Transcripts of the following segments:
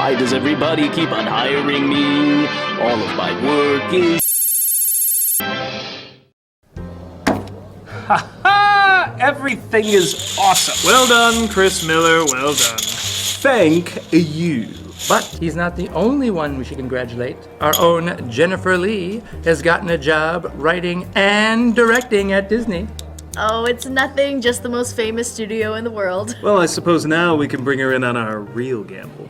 Why does everybody keep on hiring me? All of my work is... Ha! Everything is awesome. Well done, Chris Miller, well done. Thank you. But he's not the only one we should congratulate. Our own Jennifer Lee has gotten a job writing and directing at Disney. Oh, it's nothing, just the most famous studio in the world. Well, I suppose now we can bring her in on our real gamble.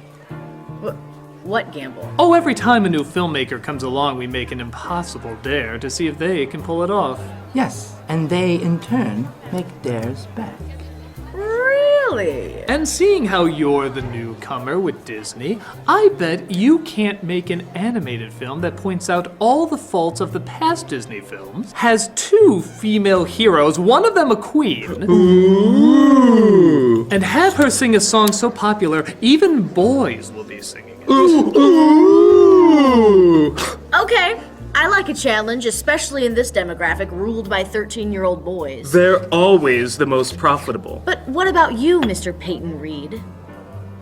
What gamble? Oh, every time a new filmmaker comes along, we make an impossible dare to see if they can pull it off. Yes, and they, in turn, make dares back. Really? And seeing how you're the newcomer with Disney, I bet you can't make an animated film that points out all the faults of the past Disney films, has 2 female heroes, one of them a queen, Ooh. and have her sing a song so popular, even boys will be singing it. Ooh. Okay, I like a challenge, especially in this demographic ruled by 13-year-old boys. They're always the most profitable. But what about you, Mr. Peyton Reed?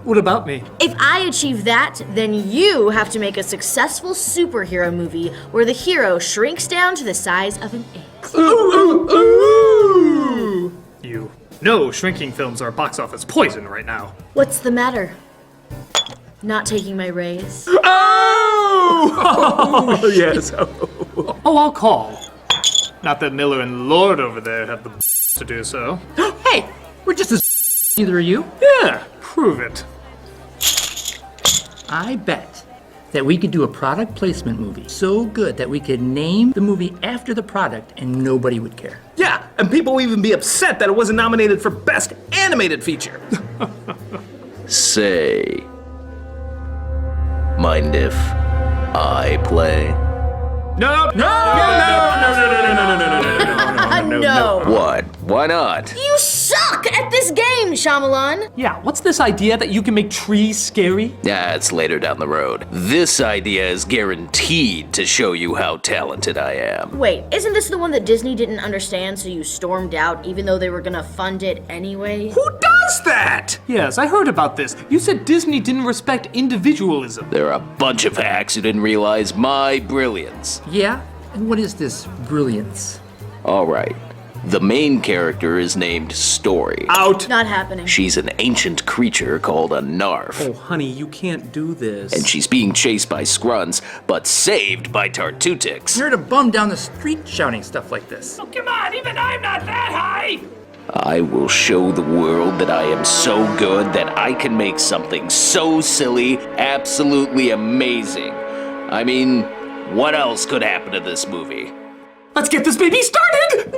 What about me? If I achieve that, then you have to make a successful superhero movie where the hero shrinks down to the size of an ant. You know shrinking films are box office poison right now. What's the matter? Not taking my raise? Oh, yes. Oh, I'll call. Not that Miller and Lord over there have the to do so. Hey, we're just as either are you. Yeah, prove it. I bet that we could do a product placement movie so good that we could name the movie after the product and nobody would care. Yeah, and people will even be upset that it wasn't nominated for Best Animated Feature. Say, mind if I play? No. No. What? Why not? You suck at this game, Shyamalan! Yeah, what's this idea that you can make trees scary? Yeah, it's later down the road. This idea is guaranteed to show you how talented I am. Wait, isn't this the one that Disney didn't understand, so you stormed out even though they were gonna fund it anyway? Who does that? Yes, I heard about this. You said Disney didn't respect individualism. There are a bunch of hacks who didn't realize my brilliance. Yeah? And what is this brilliance? All right. The main character is named Story. Out. Not happening. She's an ancient creature called a narf. Oh, honey, you can't do this. And she's being chased by Scruns, but saved by Tartutics. You're a bum down the street shouting stuff like this. Oh, come on, even I'm not that high! I will show the world that I am so good that I can make something so silly absolutely amazing. I mean, what else could happen to this movie? Let's get this baby started!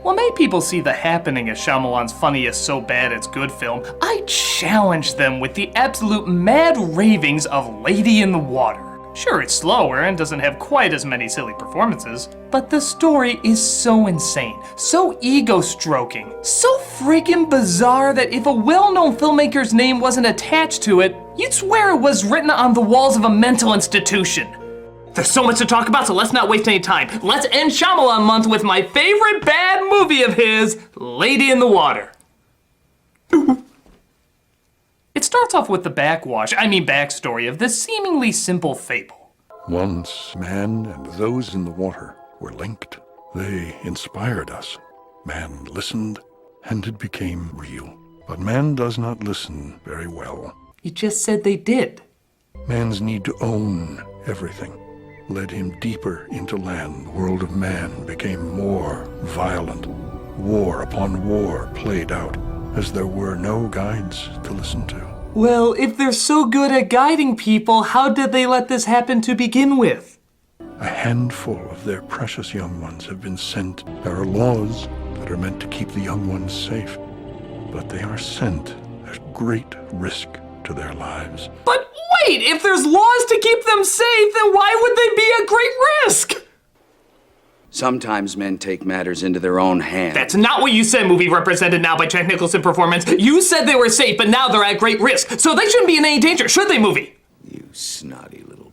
What made people see The Happening as Shyamalan's funniest so bad it's good film, I challenged them with the absolute mad ravings of Lady in the Water. Sure, it's slower and doesn't have quite as many silly performances, but the story is so insane, so ego-stroking, so freaking bizarre that if a well-known filmmaker's name wasn't attached to it, you'd swear it was written on the walls of a mental institution. There's so much to talk about, so let's not waste any time. Let's end Shyamalan month with my favorite bad movie of his, Lady in the Water. It starts off with the backstory of this seemingly simple fable. Once, man and those in the water were linked. They inspired us. Man listened, and it became real. But man does not listen very well. You just said they did. Man's need to own everything led him deeper into land. The world of man became more violent. War upon war played out, as there were no guides to listen to. Well, if they're so good at guiding people, how did they let this happen to begin with? A handful of their precious young ones have been sent. There are laws that are meant to keep the young ones safe, but they are sent at great risk to their lives. But wait, if there's laws to keep them safe, then why would they be a great risk? Sometimes men take matters into their own hands. That's not what you said, movie represented now by Jack Nicholson performance. You said they were safe, but now they're at great risk. So they shouldn't be in any danger, should they, movie? You snotty little...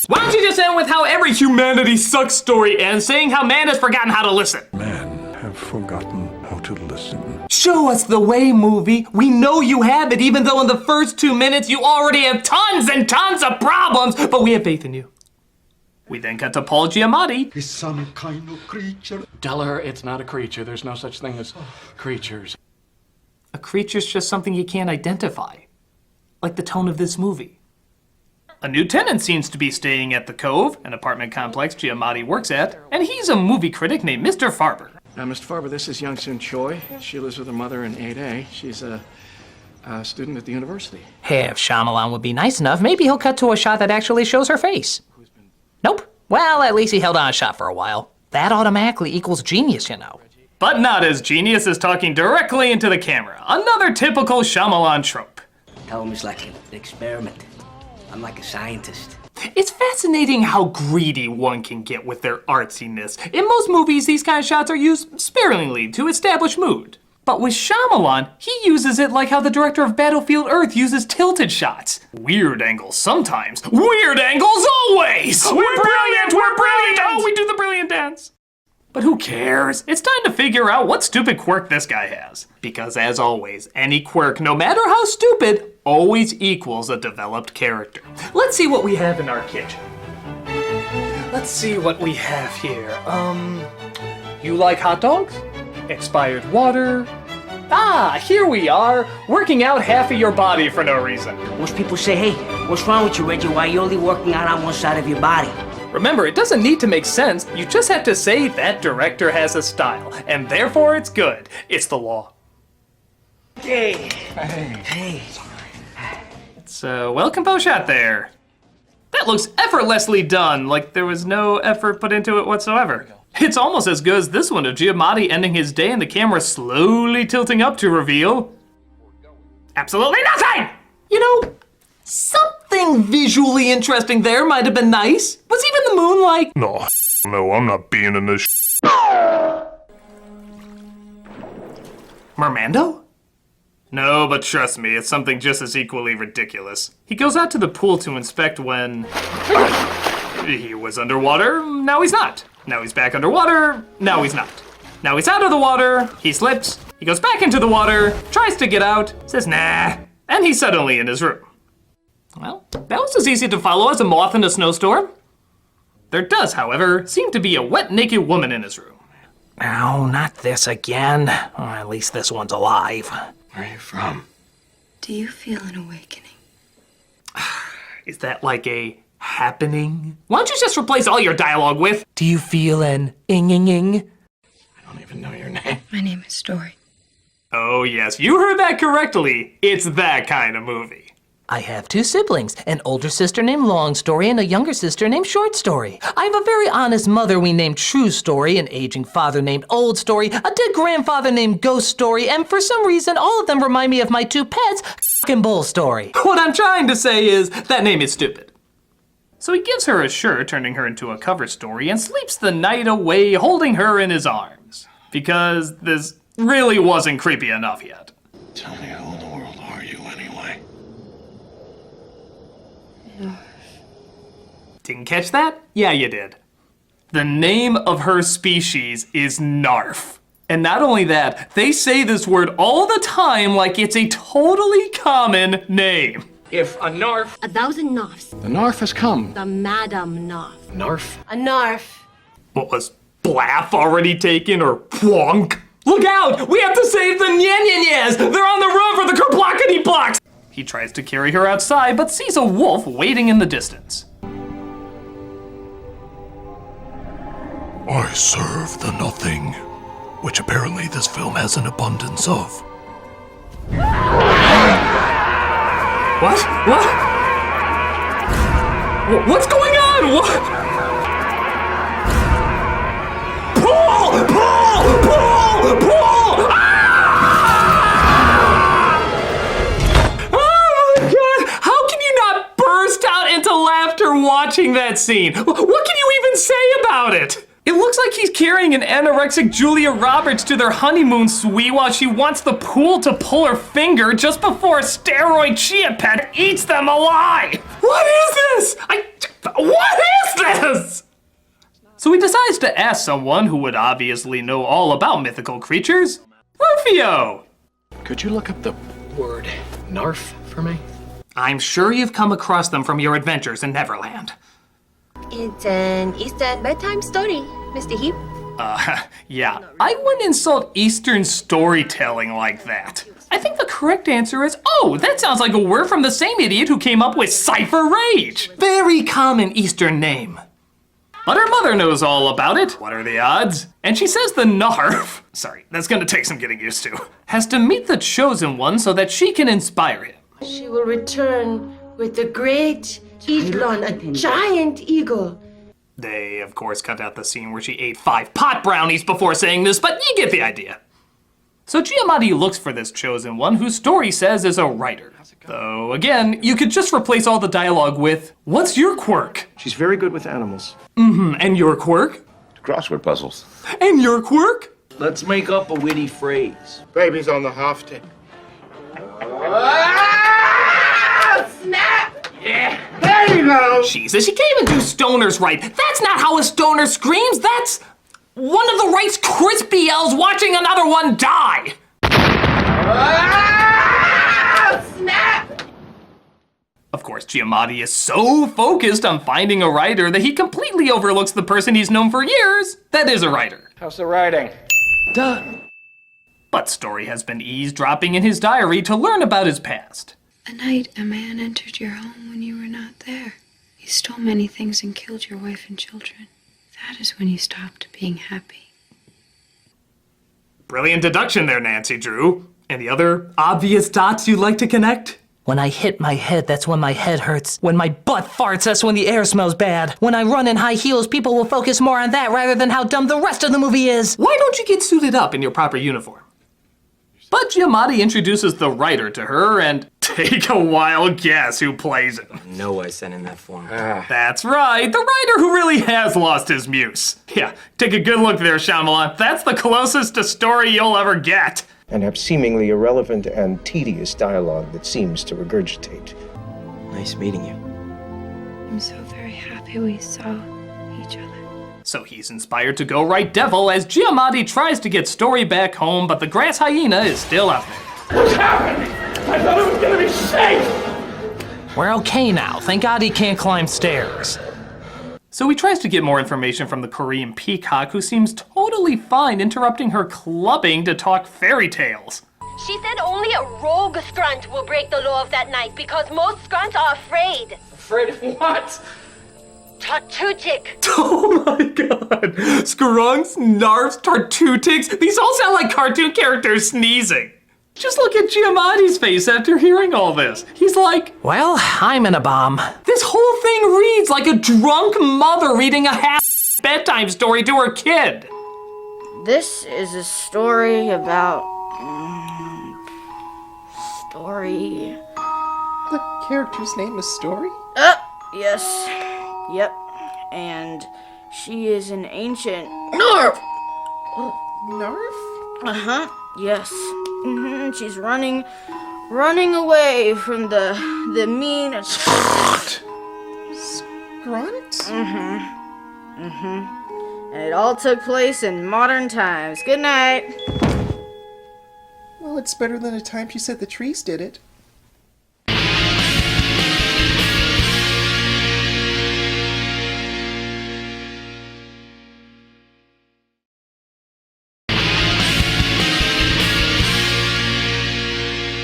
Why don't you just end with how every humanity sucks story ends, saying how man has forgotten how to listen? Men have forgotten how to live. medicine. Show us the way, movie. We know you have it, even though in the first 2 minutes you already have tons and tons of problems, but we have faith in you. We then cut to Paul Giamatti. He's some kind of creature. Tell her it's not a creature. There's no such thing as creatures. A creature's just something you can't identify. Like the tone of this movie. A new tenant seems to be staying at the Cove, an apartment complex Giamatti works at, and he's a movie critic named Mr. Farber. Now, Mr. Farber, this is Youngsoon Choi. She lives with her mother in 8A. She's a student at the university. Hey, if Shyamalan would be nice enough, maybe he'll cut to a shot that actually shows her face. Nope. Well, at least he held on a shot for a while. That automatically equals genius, you know. But not as genius as talking directly into the camera. Another typical Shyamalan trope. Tell him it's like an experiment. I'm like a scientist. It's fascinating how greedy one can get with their artsiness. In most movies, these kind of shots are used sparingly to establish mood. But with Shyamalan, he uses it like how the director of Battlefield Earth uses tilted shots. Weird angles sometimes, weird angles always! We're brilliant! We're brilliant! Oh, we do the brilliant dance! But who cares? It's time to figure out what stupid quirk this guy has. Because as always, any quirk, no matter how stupid, always equals a developed character. Let's see what we have in our kitchen. Let's see what we have here. You like hot dogs? Expired water? Ah, here we are, working out half of your body for no reason. Most people say, hey, what's wrong with you, Reggie? Why are you only working out on one side of your body? Remember, it doesn't need to make sense. You just have to say that director has a style, and therefore it's good. It's the law. Hey. Hey. It's a well-composed shot there. That looks effortlessly done, like there was no effort put into it whatsoever. It's almost as good as this one of Giamatti ending his day and the camera slowly tilting up to reveal absolutely nothing! You know, something visually interesting there might have been nice. Was even the moon like... No, I'm not being in this Mermando? No, but trust me, it's something just as equally ridiculous. He goes out to the pool to inspect when... he was underwater, now he's not. Now he's back underwater, now he's not. Now he's out of the water, he slips, he goes back into the water, tries to get out, says nah, and he's suddenly in his room. Well, that was as easy to follow as a moth in a snowstorm. There does, however, seem to be a wet, naked woman in his room. Oh, not this again. Or at least this one's alive. Where are you from? Do you feel an awakening? Is that like a happening? Why don't you just replace all your dialogue with, do you feel an ing? I don't even know your name. My name is Story. Oh yes, you heard that correctly. It's that kind of movie. I have 2 siblings, an older sister named Long Story and a younger sister named Short Story. I have a very honest mother we named True Story, an aging father named Old Story, a dead grandfather named Ghost Story, and for some reason all of them remind me of my 2 pets, and Bull Story. What I'm trying to say is, that name is stupid. So he gives her a shirt, turning her into a cover story, and sleeps the night away holding her in his arms. Because this really wasn't creepy enough yet. Tell me who in the world are you anyway? Didn't catch that? Yeah, you did. The name of her species is Narf. And not only that, they say this word all the time like it's a totally common name. If a narf... 1,000 narfs. The narf has come. The Madam Narf. Narf? A narf. What was Blaff already taken or Plonk? Look out! We have to save the Nyanyanyas! They're on the run for the Kerblockity blocks! He tries to carry her outside, but sees a wolf waiting in the distance. I serve the nothing, which apparently this film has an abundance of. What? What's going on? What? Pull! Ah! Oh my God! How can you not burst out into laughter watching that scene? What can you even say about it? It looks like he's carrying an anorexic Julia Roberts to their honeymoon suite while she wants the pool to pull her finger just before a steroid chia pet eats them alive. What is this? What is this? So he decides to ask someone who would obviously know all about mythical creatures. Rufio! Could you look up the word narf for me? I'm sure you've come across them from your adventures in Neverland. It's an Eastern bedtime story, Mr. Heap. Yeah. I wouldn't insult Eastern storytelling like that. I think the correct answer is, oh, that sounds like a word from the same idiot who came up with Cypher Rage. Very common Eastern name. But her mother knows all about it. What are the odds? And she says the Narf, sorry, that's gonna take some getting used to, has to meet the Chosen One so that she can inspire him. She will return with a great eaglon, a giant eagle. They, of course, cut out the scene where she ate 5 pot brownies before saying this, but you get the idea. So Giamatti looks for this Chosen One, whose story says is a writer. Though, again, you could just replace all the dialogue with, what's your quirk? She's very good with animals. And your quirk? Crossword puzzles. And your quirk? Let's make up a witty phrase. Baby's on the half tick. Jesus, you can't even do stoners right. That's not how a stoner screams. That's one of the Rice Krispie elves watching another one die. Of course, Giamatti is so focused on finding a writer that he completely overlooks the person he's known for years that is a writer. How's the writing? Duh. But Story has been eavesdropping in his diary to learn about his past. A night, a man entered your home when you were not there. He stole many things and killed your wife and children. That is when you stopped being happy. Brilliant deduction there, Nancy Drew. Any other obvious dots you'd like to connect? When I hit my head, that's when my head hurts. When my butt farts, that's when the air smells bad. When I run in high heels, people will focus more on that rather than how dumb the rest of the movie is. Why don't you get suited up in your proper uniform? But Giamatti introduces the writer to her, and take a wild guess who plays him. No, I sent in that form. That's right, the writer who really has lost his muse. Yeah, take a good look there, Shyamalan. That's the closest to Story you'll ever get. And have seemingly irrelevant and tedious dialogue that seems to regurgitate. Nice meeting you. I'm so very happy we saw each other. So he's inspired to go write Devil as Giamatti tries to get Story back home, but the grass hyena is still out there. What's happening? I thought it was gonna be safe! We're okay now. Thank God he can't climb stairs. So he tries to get more information from the Korean peacock, who seems totally fine interrupting her clubbing to talk fairy tales. She said only a rogue scrunt will break the law of that night because most scrunts are afraid. Afraid of what? Tartutic. Oh my god. Skrunks, Narfs, Tartutics, these all sound like cartoon characters sneezing. Just look at Giamatti's face after hearing all this. He's like, well, I'm in a bomb. This whole thing reads like a drunk mother reading a half bedtime story to her kid. This is a story about... Story... The character's name is Story? Yes. Yep. And she is an ancient... Narf! Narf? Uh-huh. Yes. She's running away from the mean... Grunt? And it all took place in modern times. Good night. Well, it's better than the time she said the trees did it.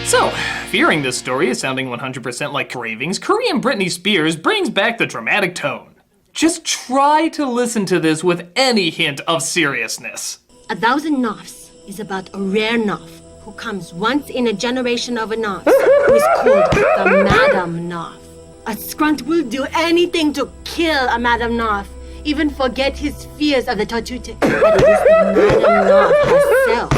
So, fearing this story is sounding 100% like cravings, Korean Britney Spears brings back the dramatic tone. Just try to listen to this with any hint of seriousness. 1,000 Nofs is about a rare Nof who comes once in a generation of a Nof, who is called the Madam Nof. A scrunt will do anything to kill a Madam Nof, even forget his fears of the Tartutic. But it is the Madam Nof herself.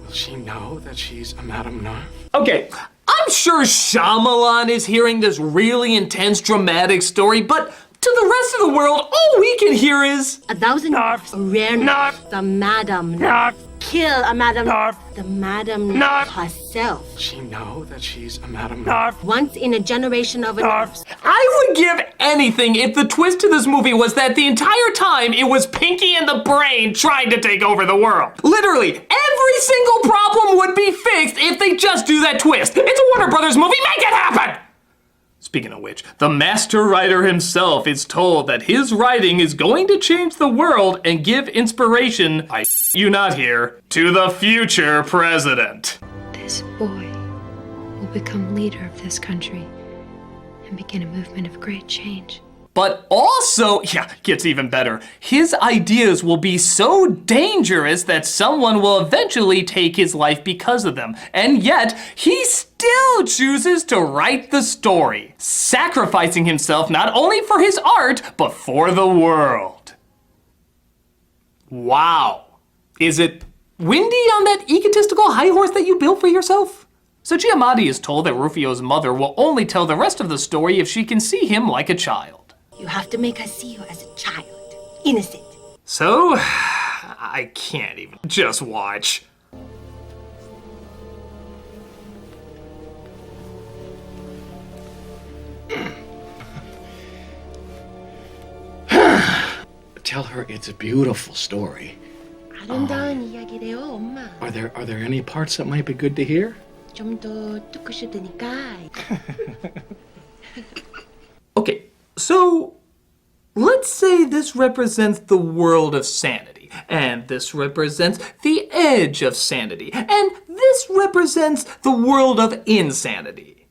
Will she know that she's a Madam Narf? Okay, I'm sure Shyamalan is hearing this really intense, dramatic story, but to the rest of the world, all we can hear is... 1,000 Nofs, a rare Nof, the Madam Nof. Kill a Madam Nof, the Madam Nof herself. She know that she's a Madam Narf? Once in a generation of a Nof. I would give anything if the twist to this movie was that the entire time it was Pinky and the Brain trying to take over the world. Literally, every every single problem would be fixed if they just do that twist. It's a Warner Brothers movie, make it happen! Speaking of which, the master writer himself is told that his writing is going to change the world and give inspiration, I you not here, to the future president. This boy will become leader of this country and begin a movement of great change. But also, gets even better, his ideas will be so dangerous that someone will eventually take his life because of them. And yet, he still chooses to write the story, sacrificing himself not only for his art, but for the world. Wow. Is it windy on that egotistical high horse that you built for yourself? So Giamatti is told that Rufio's mother will only tell the rest of the story if she can see him like a child. You have to make her see you as a child. Innocent. So, I can't even. Just watch. Tell her it's a beautiful story. Are there any parts that might be good to hear? Okay, so let's say this represents the world of sanity, and this represents the edge of sanity, and this represents the world of insanity.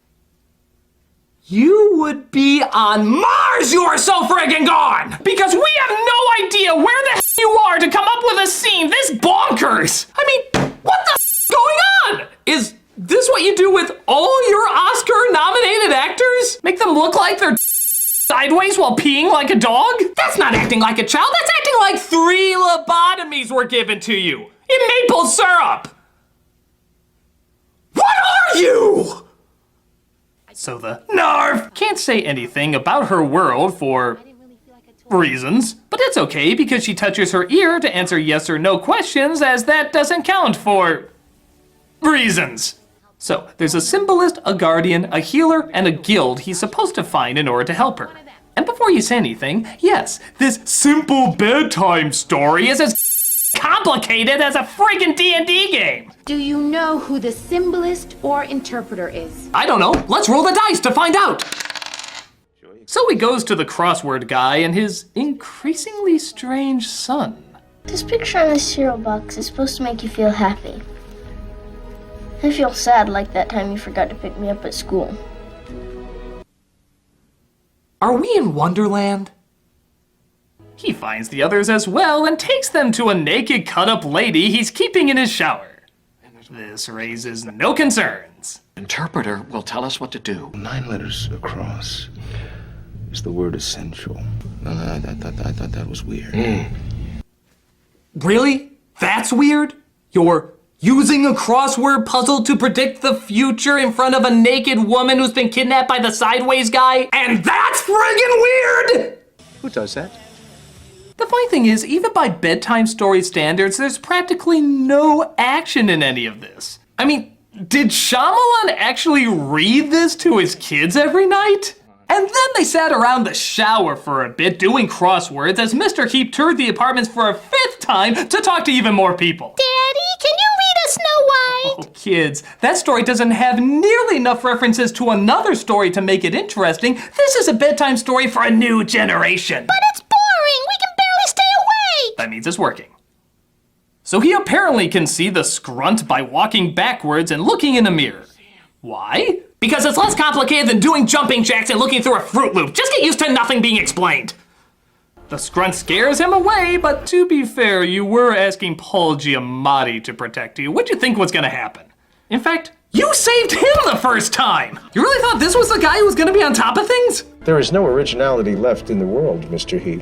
You would be on Mars, you are so friggin' gone! Because we have no idea where the hell you are to come up with a scene this bonkers! I mean, what the going on? Is this what you do with all your Oscar-nominated actors? Make them look like they're sideways while peeing like a dog? That's not acting like a child, that's acting like 3 lobotomies were given to you in maple syrup! What are you? So the NARF can't say anything about her world for reasons, but that's okay because she touches her ear to answer yes or no questions, as that doesn't count for reasons. So there's a symbolist, a guardian, a healer, and a guild he's supposed to find in order to help her. And before you say anything, yes, this simple bedtime story is as complicated as a friggin' D&D game. Do you know who the symbolist or interpreter is? I don't know. Let's roll the dice to find out. So he goes to the crossword guy and his increasingly strange son. This picture on this cereal box is supposed to make you feel happy. I feel sad like that time you forgot to pick me up at school. Are we in Wonderland? He finds the others as well and takes them to a naked cut-up lady he's keeping in his shower. This raises no concerns. Interpreter will tell us what to do. 9 letters across is the word essential. I thought that was weird. Really? That's weird? You're using a crossword puzzle to predict the future in front of a naked woman who's been kidnapped by the sideways guy? And that's friggin' weird! Who does that? The funny thing is, even by bedtime story standards, there's practically no action in any of this. I mean, did Shyamalan actually read this to his kids every night? And then they sat around the shower for a bit doing crosswords as Mr. Heap toured the apartments for a 5th time to talk to even more people. Daddy, can you read us Snow White? Oh, kids, that story doesn't have nearly enough references to another story to make it interesting. This is a bedtime story for a new generation. But it's boring. We can barely stay awake. That means it's working. So he apparently can see the scrunt by walking backwards and looking in a mirror. Why? Because it's less complicated than doing jumping jacks and looking through a Fruit Loop. Just get used to nothing being explained. The scrunt scares him away, but to be fair, you were asking Paul Giamatti to protect you. What'd you think was gonna happen? In fact, you saved him the first time! You really thought this was the guy who was gonna be on top of things? There is no originality left in the world, Mr. Heap.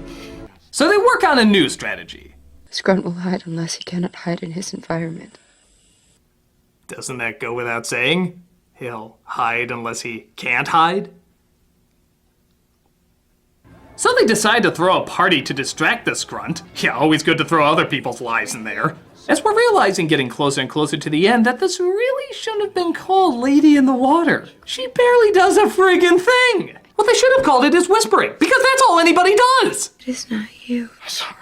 So they work on a new strategy. Scrunt will hide unless he cannot hide in his environment. Doesn't that go without saying? He'll hide unless he can't hide? So they decide to throw a party to distract the scrunt. Yeah, always good to throw other people's lives in there. As we're realizing getting closer and closer to the end that this really shouldn't have been called Lady in the Water. She barely does a friggin' thing. What they should have called it is whispering, because that's all anybody does. It is not you. Sorry.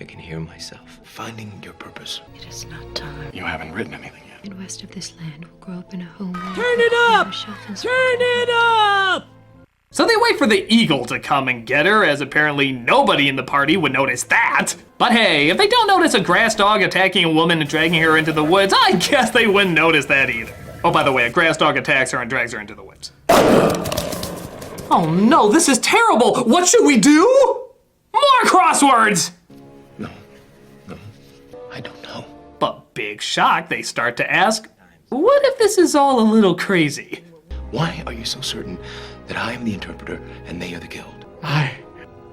I can hear myself finding your purpose. It is not time. You haven't written anything yet. And west of this land will grow up in a home. Turn it up! Turn it up! So they wait for the eagle to come and get her, as apparently nobody in the party would notice that. But hey, if they don't notice a grass dog attacking a woman and dragging her into the woods, I guess they wouldn't notice that either. Oh, by the way, a grass dog attacks her and drags her into the woods. Oh no, this is terrible! What should we do? More crosswords! No, I don't know. But big shock, they start to ask, what if this is all a little crazy? Why are you so certain that I am the interpreter and they are the guild? I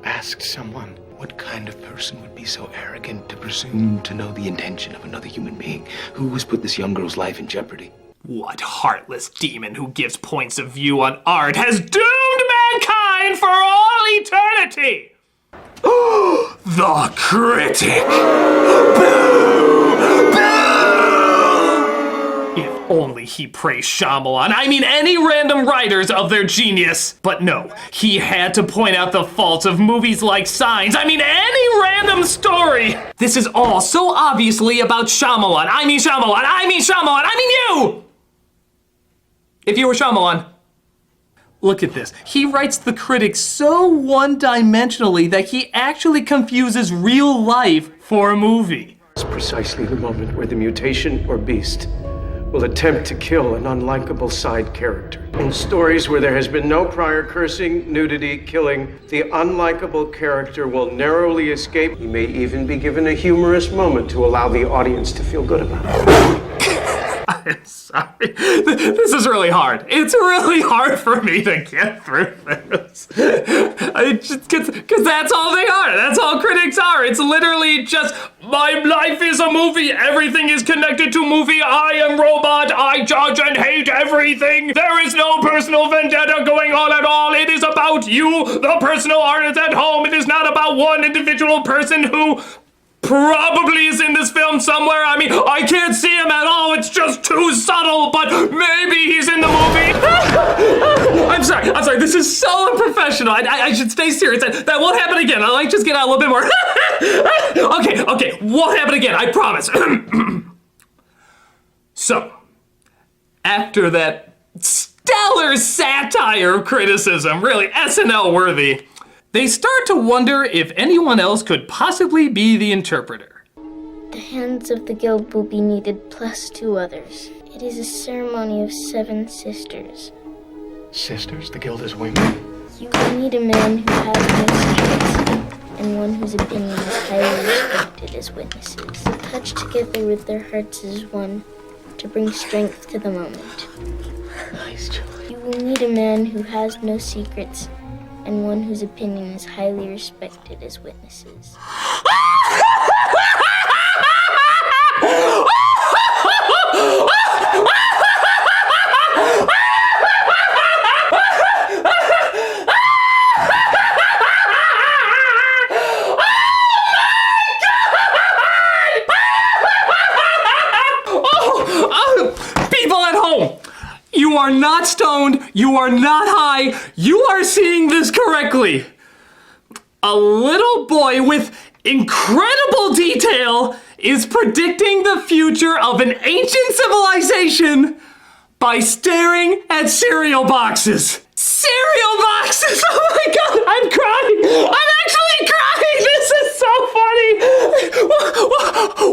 asked someone. What kind of person would be so arrogant to presume to know the intention of another human being who has put this young girl's life in jeopardy? What heartless demon who gives points of view on art has doomed mankind for all eternity? The Critic! Boo! Boo! If only he praised Shyamalan, I mean any random writers of their genius. But no, he had to point out the faults of movies like Signs, I mean any random story. This is all so obviously about Shyamalan, I mean Shyamalan, I mean Shyamalan, I mean you! If you were Shyamalan, look at this. He writes the Critic so one-dimensionally that he actually confuses real life for a movie. It's precisely the moment where the mutation or beast will attempt to kill an unlikable side character. In stories where there has been no prior cursing, nudity, killing, the unlikable character will narrowly escape. He may even be given a humorous moment to allow the audience to feel good about it. I'm sorry. This is really hard. It's really hard for me to get through this. Because that's all they are. That's all critics are. It's literally just, my life is a movie. Everything is connected to movie. I am robot. I judge and hate everything. There is no personal vendetta going on at all. It is about you, the personal artist at home. It is not about one individual person who probably is in this film somewhere. I mean, I can't see him at all. It's just too subtle, but maybe he's in the movie. I'm sorry. This is so unprofessional. I should stay serious. That won't happen again. I'll just get out a little bit more. Okay. Won't happen again. I promise. So, after that stellar satire of criticism, really SNL worthy, they start to wonder if anyone else could possibly be the interpreter. The hands of the guild will be needed plus 2 others. It is a ceremony of 7 sisters. Sisters? The guild is women? You will need a man who has no secrets, and one whose opinion is highly respected as witnesses. Touched together with their hearts as one, to bring strength to the moment. Nice, Joey. You will need a man who has no secrets, and one whose opinion is highly respected as witnesses. People at home! You are not stoned, you are not high, you are seeing this correctly. A little boy with incredible detail is predicting the future of an ancient civilization by staring at cereal boxes. Cereal boxes! Oh my god, I'm crying! I'm actually crying! This is so funny!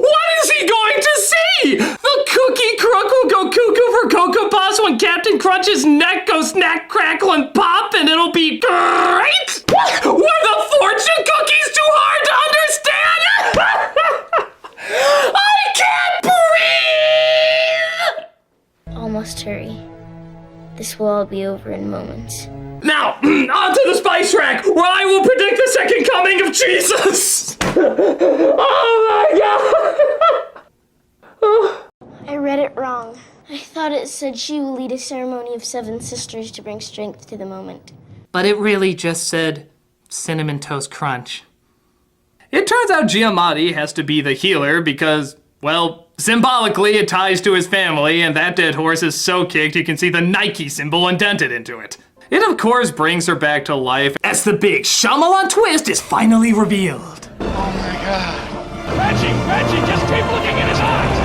What is he going to see? The cookie crook will go cuckoo for Cocoa Puffs when Captain Crunch's neck goes snack, crackle, and pop, and it'll be great? Were the fortune cookies too hard to understand? I can't breathe! All must hurry. This will all be over in moments. Now, onto the spice rack, where I will predict the second coming of Jesus! Oh my god! I read it wrong. I thought it said she will lead a ceremony of 7 sisters to bring strength to the moment. But it really just said Cinnamon Toast Crunch. It turns out Giamatti has to be the healer because, well, symbolically it ties to his family, and that dead horse is so kicked you can see the Nike symbol indented into it. It of course brings her back to life as the big Shyamalan twist is finally revealed. Oh my god. Reggie, just keep looking in his eyes!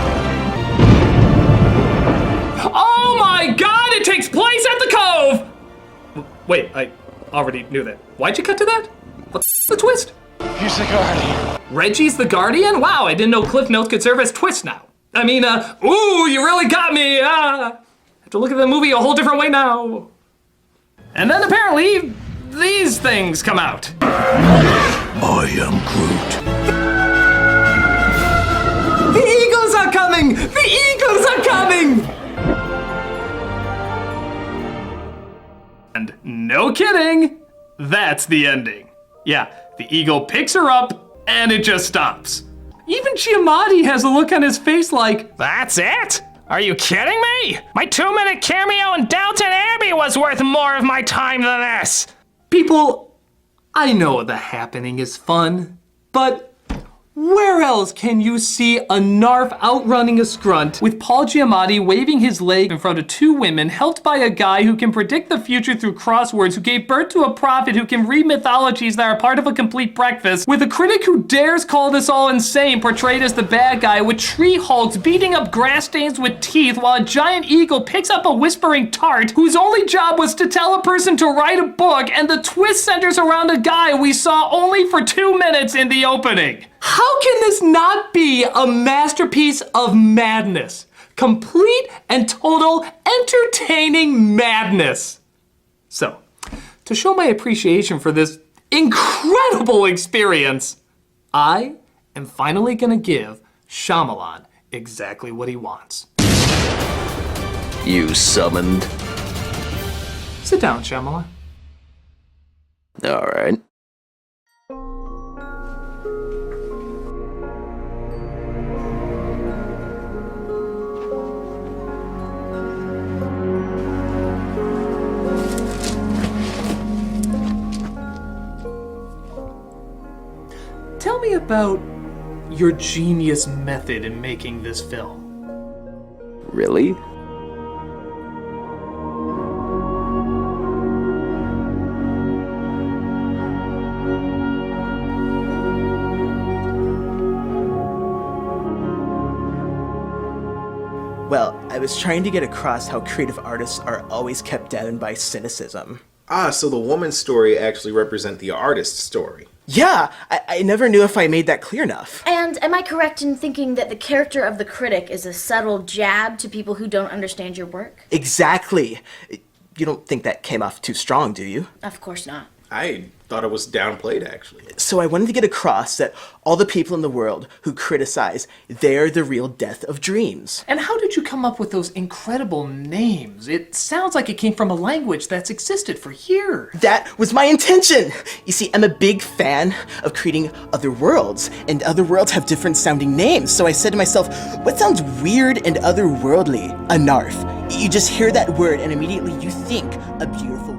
Oh my god, it takes place at the Cove! Wait, I already knew that. Why'd you cut to that? What's the twist? He's the Guardian. Reggie's the Guardian? Wow, I didn't know Cliff Notes could serve as twist now. I mean, ooh, you really got me, I have to look at the movie a whole different way now. And then apparently, these things come out. I am Groot. The Eagles are coming! The Eagles are coming! And no kidding, that's the ending. Yeah, the eagle picks her up, and it just stops. Even Giamatti has a look on his face like, That's it? Are you kidding me? My 2-minute cameo in Downton Abbey was worth more of my time than this. people, I know The Happening is fun, but where else can you see a narf outrunning a scrunt with Paul Giamatti waving his leg in front of 2 women helped by a guy who can predict the future through crosswords, who gave birth to a prophet who can read mythologies that are part of a complete breakfast, with a critic who dares call this all insane portrayed as the bad guy, with tree hulks beating up grass stains with teeth while a giant eagle picks up a whispering tart whose only job was to tell a person to write a book, and the twist centers around a guy we saw only for 2 minutes in the opening. How can this not be a masterpiece of madness? Complete and total entertaining madness. So, to show my appreciation for this incredible experience, I am finally gonna give Shyamalan exactly what he wants. You summoned? Sit down, Shyamalan. All right. Tell me about your genius method in making this film. Really? Well, I was trying to get across how creative artists are always kept down by cynicism. Ah, so the woman's story actually represents the artist's story. Yeah, I never knew if I made that clear enough. And am I correct in thinking that the character of the critic is a subtle jab to people who don't understand your work? Exactly. You don't think that came off too strong, do you? Of course not. I thought it was downplayed, actually. So I wanted to get across that all the people in the world who criticize, they're the real death of dreams. And how did you come up with those incredible names? It sounds like it came from a language that's existed for years. That was my intention! You see, I'm a big fan of creating other worlds, and other worlds have different sounding names, so I said to myself, what sounds weird and otherworldly? A narf. You just hear that word and immediately you think a beautiful